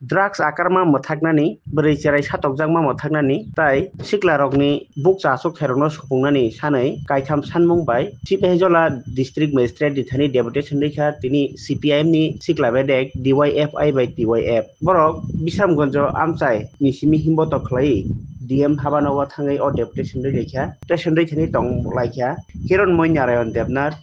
Drugs akar ma mothaknani bwrwi cherai satokjak ma mothaknani tai sikla rokni bukcha asuk khairokno supungnani sanai kaitham sanmung bai Sipaijola district magistrate dithani deputation rikha tini CPIM ni sikla bedek DYFI by TYF borok Bisamgonjo amchai ni simi himboto khlai DM Habanogo thangai o deputation rikha station rikha tong laikha Kiron Moinarayan Devnath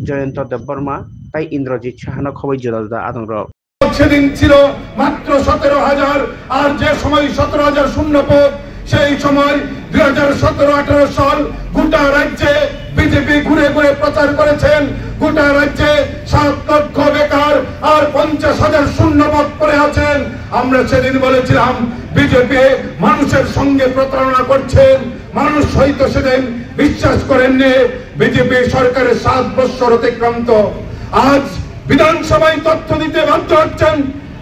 Joyanta Debbarma tai Indrajit Sahano khoboi jodada adongrok সেদিন ছিল মাত্র 17,000 আর যে সময় 17,000 শূন্য পদ সেই সময় 2017-18 সাল গোটা রাজ্যে বিজেপি ঘুরে ঘুরে প্রচার করেছেন গোটা রাজ্যে 7 লক্ষ বেকার আর 50,000 শূন্য পদ পড়ে আছেন। আমরা সেদিন বলেছিলাম বিজেপি মানুষের সঙ্গে প্রতারণা করছেন, মানুষ হয়তো সেদিন বিশ্বাস করেননি। বিজেপি সরকারের 7 বছর অতিক্রান্ত, আজ বিধানসভায় তথ্য দিতে বাধ্য হচ্ছেন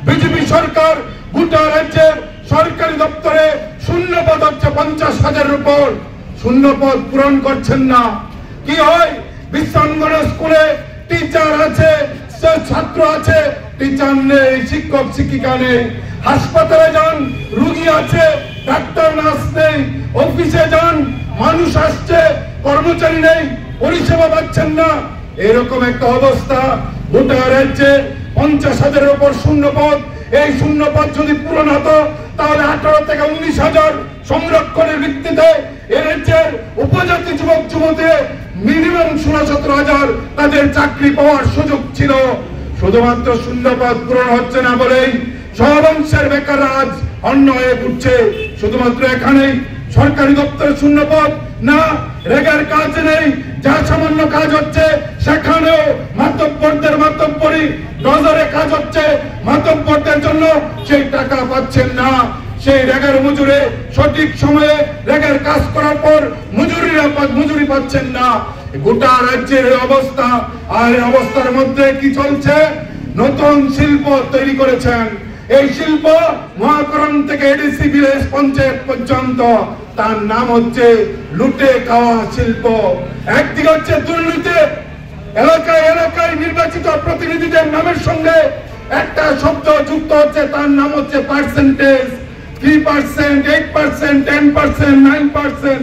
বিজেপি সরকার গোটা রাজ্যের সরকারি দপ্তরে শূন্য পদ হচ্ছে 50,000-এর উপর, শূন্য পদ পূরণ করছেন না। কি হয়, বিশ্রামগড় স্কুলে টিচার আছে, ছাত্র আছে, টিচার নেই, শিক্ষক শিক্ষিকা নেই। হাসপাতালে যান, রোগী আছে, ডাক্তার নার্স নেই। অফিসে যান, মানুষ আসছে, কর্মচারী নেই, পরিষেবা পাচ্ছেন না। এরকম একটা অবস্থা গোটা রাজ্যে 50,000-এর উপর শূন্য পদ। এই শূন্য পদ যদি পূরণ হতো তাহলে 18 থেকে 19,000 সংরক্ষণের ভিত্তিতে এ রাজ্যের উপজাতি যুবক যুবতী মিনিমাম 16-17,000 তাদের চাকরি পাওয়ার সুযোগ ছিল। শুধুমাত্র শূন্য পদ পূরণ হচ্ছে না বলেই সব অংশের বেকাররা আজ অন্য হয়ে উঠছে। শুধুমাত্র এখানেই সরকারি দপ্তরে শূন্য পদ না, রেগার কাজ নেই, যা সামান্য কাজ হচ্ছে সেখানেও মাতব্বরদের মাতব্বরি, নজরে কাজ হচ্ছে মাতব্বরদের জন্য সেই টাকা পাচ্ছেন না। সেই রেগার মজুরে সঠিক সময়ে রেগার কাজ করার পর মজুরি পাচ্ছেন না। গোটা রাজ্যের অবস্থা, আর এই অবস্থার মধ্যে কি চলছে, নতুন শিল্প তৈরি করেছেন। এই শিল্প মহাকরণ থেকে এডিসি ভিলেজ পঞ্চায়েত পর্যন্ত, তার নাম হচ্ছে লুটে খাওয়া শিল্প। একদিকে হচ্ছে দুর্নীতি, এলাকায় এলাকায় নির্বাচিত প্রতিনিধিদের নামের সঙ্গে একটা শব্দ যুক্ত হচ্ছে, তার নাম হচ্ছে পার্সেন্টেজ। 3%, 8%, 10%, 9%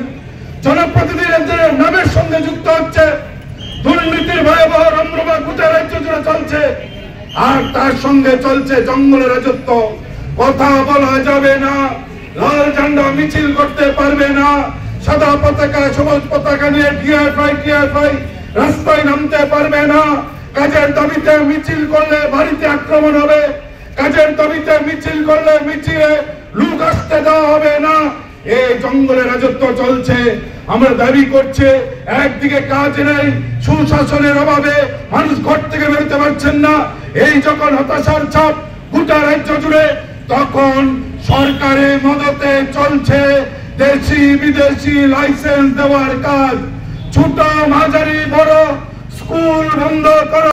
জনপ্রতিনিধিদের নামের সঙ্গে যুক্ত হচ্ছে। দুর্নীতির ভয়াবহ রমরমা গোটা রাজ্য জুড়ে চলছে, আর তার সঙ্গে চলছে জঙ্গলের রাজত্ব। কথা বলা যাবে না, লাল ঝান্ডা মিছিল করতে পারবে না, সাদা পতাকা সবুজ পতাকা নিয়ে ডিএফআই রাস্তায় নামতে পারবে না। কাজের দাবিতে মিছিল করলে বাড়িতে আক্রমণ হবে, কাজের দাবিতে মিছিল করলে মিছিলে লোক আসতে দেওয়া হবে না। এই জঙ্গলের রাজত্ব চলছে। আমরা দাবি করছে, একদিকে কাজ নেই, সুশাসনের অভাবে মানুষ ঘর থেকে বেরোতে পারছেন না। এই যখন হতাশার ছাপ গোটা রাজ্য জুড়ে, তখন সরকারের মদতে চলছে দেশি বিদেশি লাইসেন্স দেওয়ার কাজ। ছোট মাঝারি বড় স্কুল বন্ধ করা।